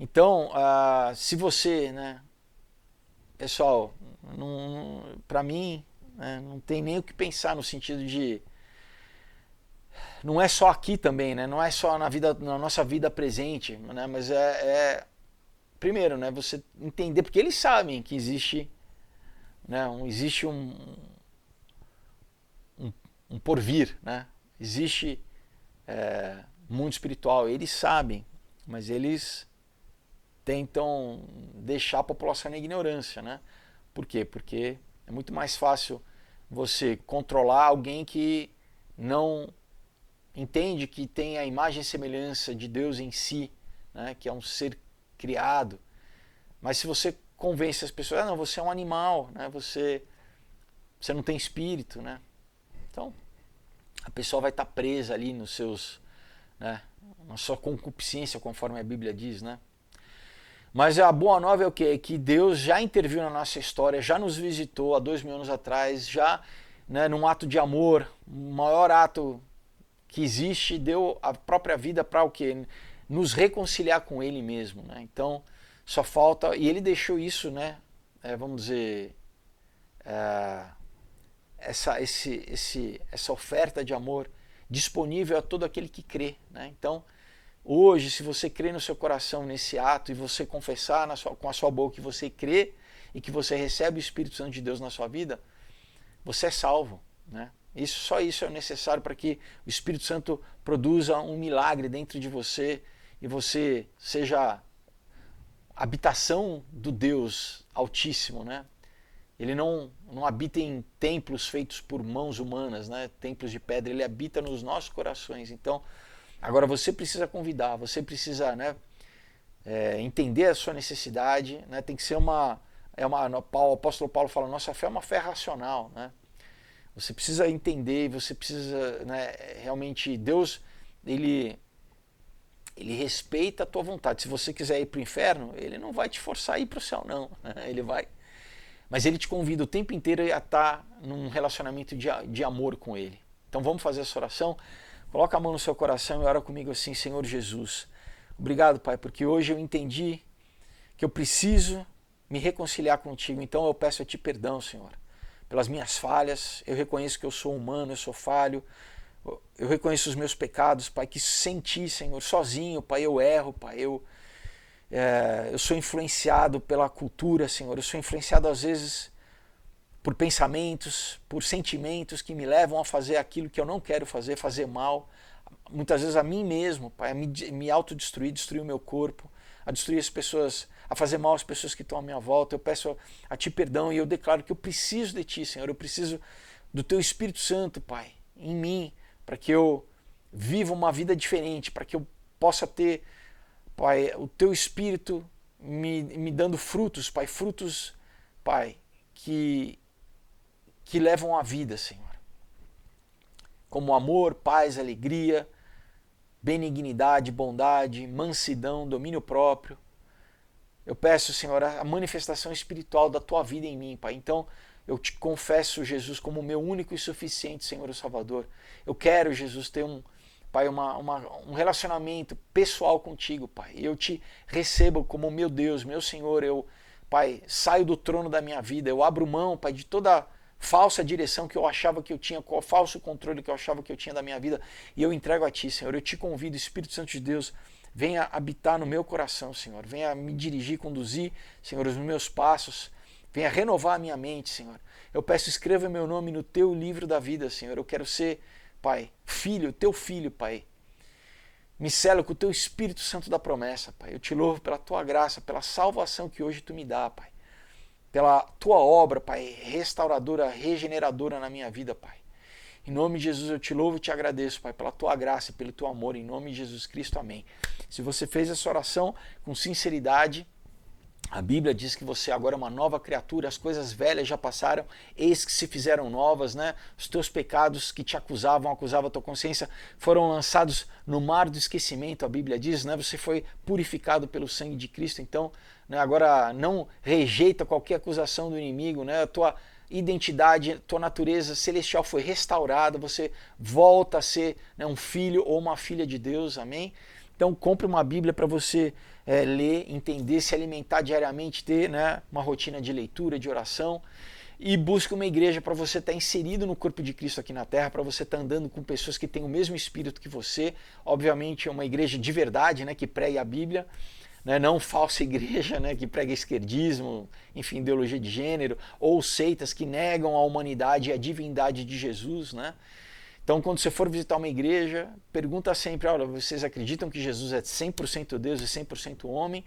Então, se você, né, pessoal, para mim, né, não tem nem o que pensar no sentido de, não é só aqui também, né, não é só na nossa vida presente, né, mas primeiro, né, você entender, porque eles sabem que existe, né, existe um porvir, né, existe mundo espiritual, eles sabem, mas eles tentam deixar a população na ignorância, né? Por quê? Porque é muito mais fácil você controlar alguém que não entende que tem a imagem e semelhança de Deus em si, né? Que é um ser criado. Mas se você convence as pessoas, não, você é um animal, né? Você não tem espírito, né? Então, a pessoa vai estar presa ali nos seus, né, na sua concupiscência, conforme a Bíblia diz, né? Mas a boa nova é o quê? É que Deus já interviu na nossa história, já nos visitou há 2000 anos atrás, já, né, num ato de amor, o maior ato que existe, deu a própria vida para o quê? nos reconciliar com Ele mesmo, né? Então, só falta, e Ele deixou isso, né? Vamos dizer, essa oferta de amor disponível a todo aquele que crê, né? Então, hoje, se você crê no seu coração nesse ato e você confessar com a sua boca que você crê e que você recebe o Espírito Santo de Deus na sua vida, você é salvo, né? Só isso é necessário para que o Espírito Santo produza um milagre dentro de você e você seja habitação do Deus Altíssimo, né? Ele não habita em templos feitos por mãos humanas, né? Templos de pedra, ele habita nos nossos corações. Então, agora você precisa convidar, você precisa, né, entender a sua necessidade, né? Tem que ser o apóstolo Paulo fala, nossa fé é uma fé racional, né? Você precisa entender, você precisa, né, realmente, Deus, ele respeita a tua vontade. Se você quiser ir para o inferno, ele não vai te forçar a ir para o céu, não. Ele vai. Mas ele te convida o tempo inteiro a estar num relacionamento de amor com ele. Então vamos fazer essa oração. Coloca a mão no seu coração e ora comigo assim, Senhor Jesus. Obrigado, Pai, porque hoje eu entendi que eu preciso me reconciliar contigo. Então eu peço a ti perdão, Senhor, pelas minhas falhas. Eu reconheço que eu sou humano, eu sou falho. Eu reconheço os meus pecados, Pai, que sem ti, Senhor, sozinho, Pai, eu erro, Pai, eu sou influenciado pela cultura, Senhor, eu sou influenciado às vezes por pensamentos, por sentimentos que me levam a fazer aquilo que eu não quero fazer mal, muitas vezes a mim mesmo, Pai, a me autodestruir, destruir o meu corpo, a destruir as pessoas, a fazer mal às pessoas que estão à minha volta. Eu peço a ti perdão e eu declaro que eu preciso de ti, Senhor, eu preciso do teu Espírito Santo, Pai, em mim, para que eu viva uma vida diferente, para que eu possa ter, Pai, o teu Espírito me dando frutos, Pai, frutos, Pai, que levam à vida, Senhor. Como amor, paz, alegria, benignidade, bondade, mansidão, domínio próprio. Eu peço, Senhor, a manifestação espiritual da tua vida em mim, Pai. Então, eu te confesso, Jesus, como o meu único e suficiente Senhor e Salvador. Eu quero, Jesus, ter Pai, um relacionamento pessoal contigo, Pai. Eu te recebo como meu Deus, meu Senhor. Eu, Pai, saio do trono da minha vida. Eu abro mão, Pai, de toda falsa direção que eu achava que eu tinha, falso controle que eu achava que eu tinha da minha vida. E eu entrego a ti, Senhor. Eu te convido, Espírito Santo de Deus, venha habitar no meu coração, Senhor. Venha me dirigir, conduzir, Senhor, os meus passos. Venha renovar a minha mente, Senhor. Eu peço, escreva meu nome no teu livro da vida, Senhor. Eu quero ser, Pai, filho, teu filho, Pai. Me sela com o teu Espírito Santo da promessa, Pai. Eu te louvo pela tua graça, pela salvação que hoje tu me dá, Pai. Pela tua obra, Pai, restauradora, regeneradora na minha vida, Pai. Em nome de Jesus eu te louvo e te agradeço, Pai, pela tua graça e pelo teu amor. Em nome de Jesus Cristo, amém. Se você fez essa oração com sinceridade, a Bíblia diz que você agora é uma nova criatura, as coisas velhas já passaram, eis que se fizeram novas, né? Os teus pecados que te acusavam a tua consciência, foram lançados no mar do esquecimento, a Bíblia diz, né? Você foi purificado pelo sangue de Cristo, então, né, agora não rejeita qualquer acusação do inimigo, né? A tua identidade, tua natureza celestial foi restaurada, você volta a ser, né, um filho ou uma filha de Deus, amém? Então compre uma Bíblia para você ler, entender, se alimentar diariamente, ter, né, uma rotina de leitura, de oração, e busque uma igreja para você estar inserido no corpo de Cristo aqui na Terra, para você estar andando com pessoas que têm o mesmo espírito que você, obviamente é uma igreja de verdade, né, que pregue a Bíblia, né, não falsa igreja, né, que prega esquerdismo, enfim, ideologia de gênero, ou seitas que negam a humanidade e a divindade de Jesus, né? Então, quando você for visitar uma igreja, pergunta sempre, olha, vocês acreditam que Jesus é 100% Deus e 100% homem?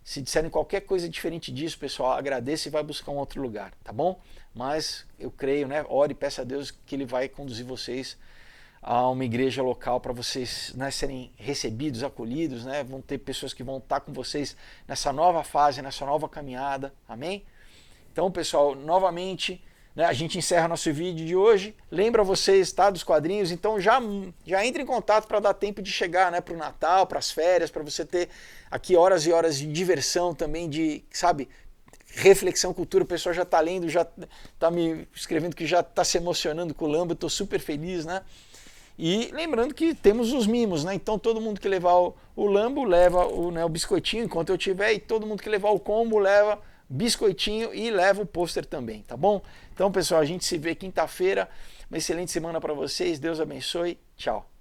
Se disserem qualquer coisa diferente disso, pessoal, agradeça e vai buscar um outro lugar, tá bom? Mas eu creio, né? Ore e peça a Deus que Ele vai conduzir vocês a uma igreja local para vocês, né, serem recebidos, acolhidos, né? Vão ter pessoas que vão estar com vocês nessa nova fase, nessa nova caminhada, amém? Então, pessoal, novamente, né, a gente encerra nosso vídeo de hoje. Lembra vocês, tá, dos quadrinhos, então já entre em contato para dar tempo de chegar, né, para o Natal, para as férias, para você ter aqui horas e horas de diversão também, de, sabe, reflexão, cultura. O pessoal já está lendo, já está me escrevendo que já está se emocionando com o Lambo, estou super feliz, né? E lembrando que temos os mimos, né? Então todo mundo que levar o Lambo leva o biscoitinho enquanto eu tiver, e todo mundo que levar o combo leva biscoitinho e leva o pôster também, tá bom? Então, pessoal, a gente se vê quinta-feira. Uma excelente semana para vocês. Deus abençoe. Tchau.